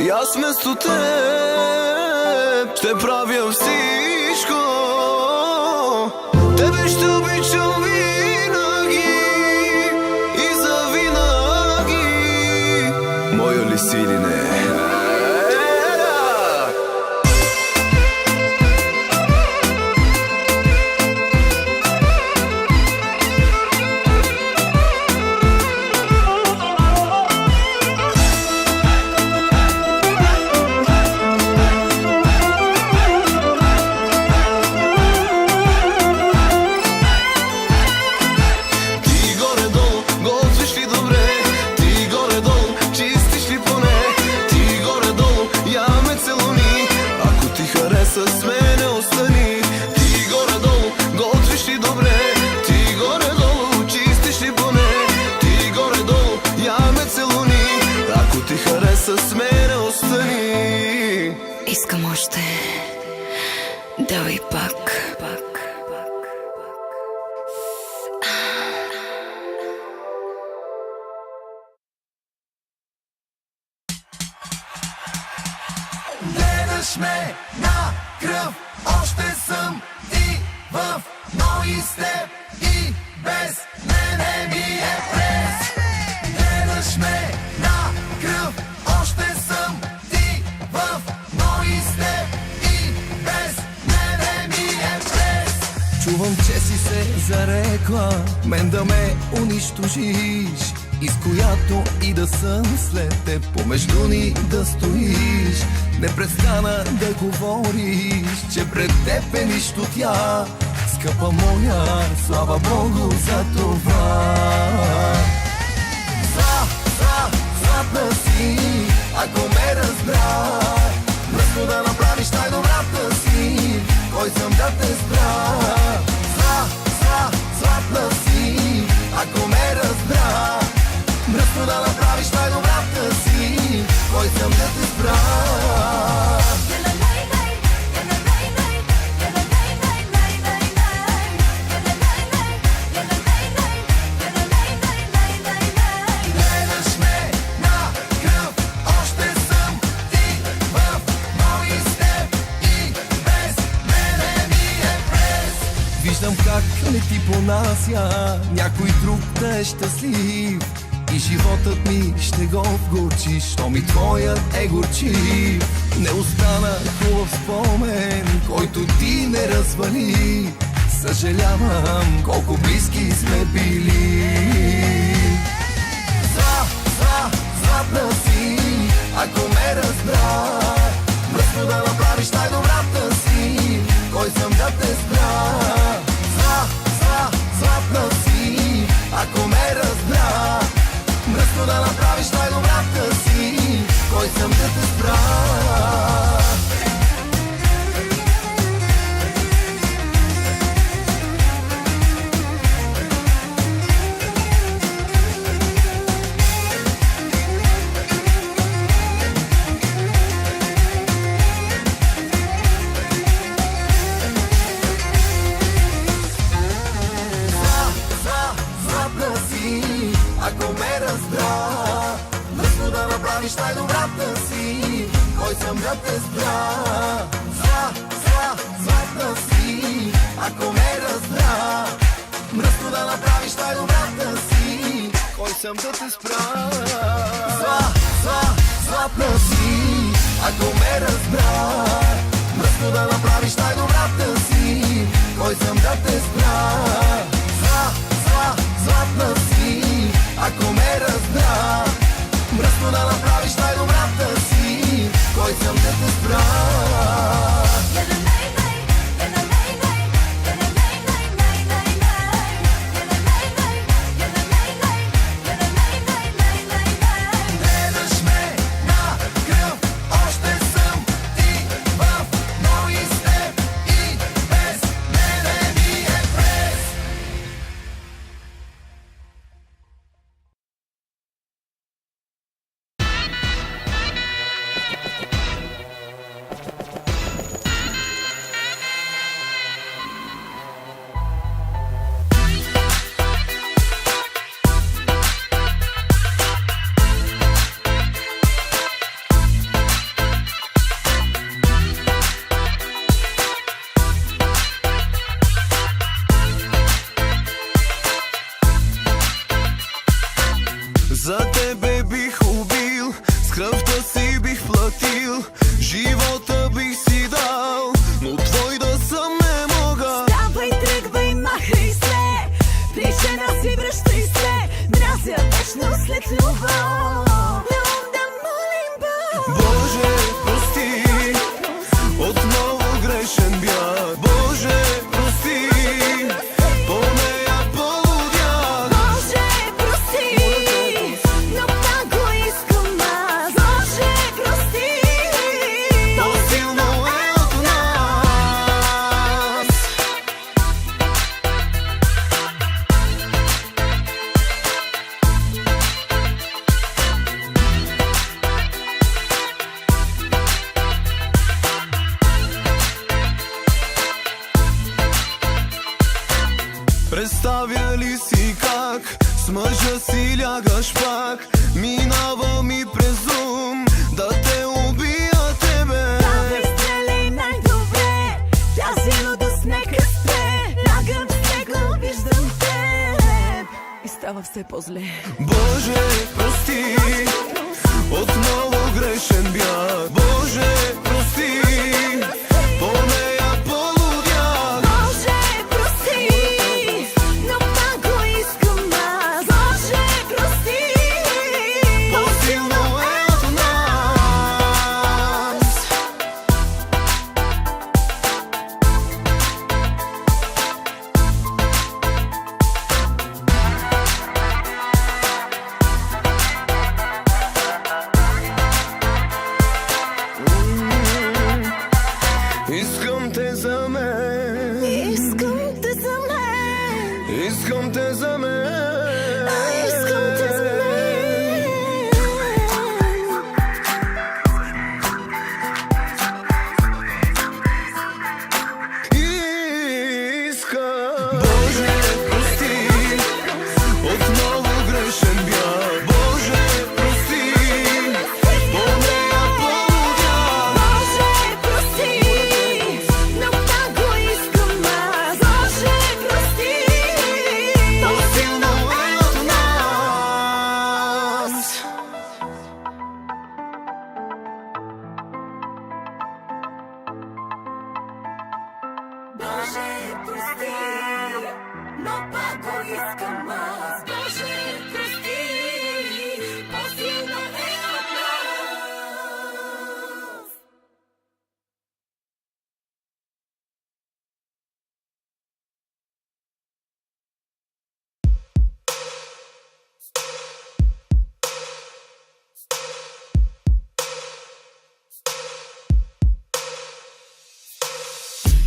И аз вместо теб ще правя всичко. Тебе ще обичам винаги и завинаги. Моя ли си или не? С мене остани. Ти горе-долу готвиш ли добре? Ти горе-долу чистиш ли поне? Ти горе-долу я ме целуни. Ако ти хареса, с мене остани. Искам още. Давай пак. Гледаш ме на кръв, още съм ти в мои степ и без мене ми е прес. Гледаш ме на кръв, още съм ти в мои степ и без мене ми е прес. Чувам, че си се зарекла мен да ме унищожиш, и с която и да съм след теб помежду ни да стоиш. Не престана да говориш, че пред теб е нищо тя. Скъпа моя, слава Богу за това. Златна си, ако ме разбра, вместо да направиш най-добрата си, кой съм да те спра? Златна си, ако ме разбра, вместо да направиш най-добрата си, кой съм да те спра? Гледаш ме на кръв, още съм ти в мои степ и без мене ми е прес. Виждам как не ти понася някой друг да е щастлив, и животът ми ще го вгорчи, що ми твоят е горчив. Не остана хубав спомен, който ти не развали. Съжалявам колко близки сме били. Златна си, ако ме разбра, вместо да направиш най-добрата си, кой съм да те спра? Златна си, ако ме разбра, вместо да направиш най-добрата си, кой съм да те спра? Златна си, ако ме разбра, вместо да направиш най-добрата си, кой съм да те спра? Златна си, ако ме разбра, вместо да направиш най-добрата си, кой съм да те спра? Златна си, ако ме разбра, вместо да направиш най-добрата си, кой съм да те спра? Златна си, ако ме разбра, вместо да направиш най-добрата си, кой съм да те спра? Гледаш ме на кръв, още съм ти в мои степ и без мене ми е прес. кръвта си бих платил, живота бих си дал, но твой да съм не мога. Ставай, тръгвай, махай се, при жена си връщай се, мразя вечно след любов. Да молим Бог. Боже, прости, отново грешен бях. Боже, прости, по нея полудях. Боже, прости, но много искам аз. Боже, прости, По-силно е от нас. Представя ли си как с мъжа си лягаш пак? Минава ми през ум да те убия тебе. давай, стреляй най-добре, тази лудост нека спре. Лягам в снега, виждам теб и става все по-зле. Боже, прости, отново грешен бях. Боже, прости, по нея полудях. Боже, прости, но много искам аз. Боже, прости, По-силно е от нас. Искам те за мен, искам те за мен, искам те за мен, искам те за мен. Искам. Боже, прости, отново грешен бях. Боже, прости, по нея полудях. Боже, прости, но много искам аз. Боже, прости, По-силно е от нас. Боже, прости, но много искам аз. Боже, прости, по-силно е от нас.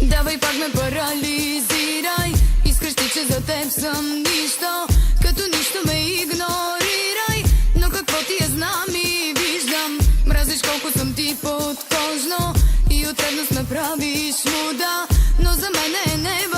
Давай пак ме парализирай, искаш ти, че за теб съм нищо, като нищо ме игнорирай, но какво ти я знам и виждам, мразиш колко съм ти подкожно и от ревност ме правиш луда, но за мен е неба.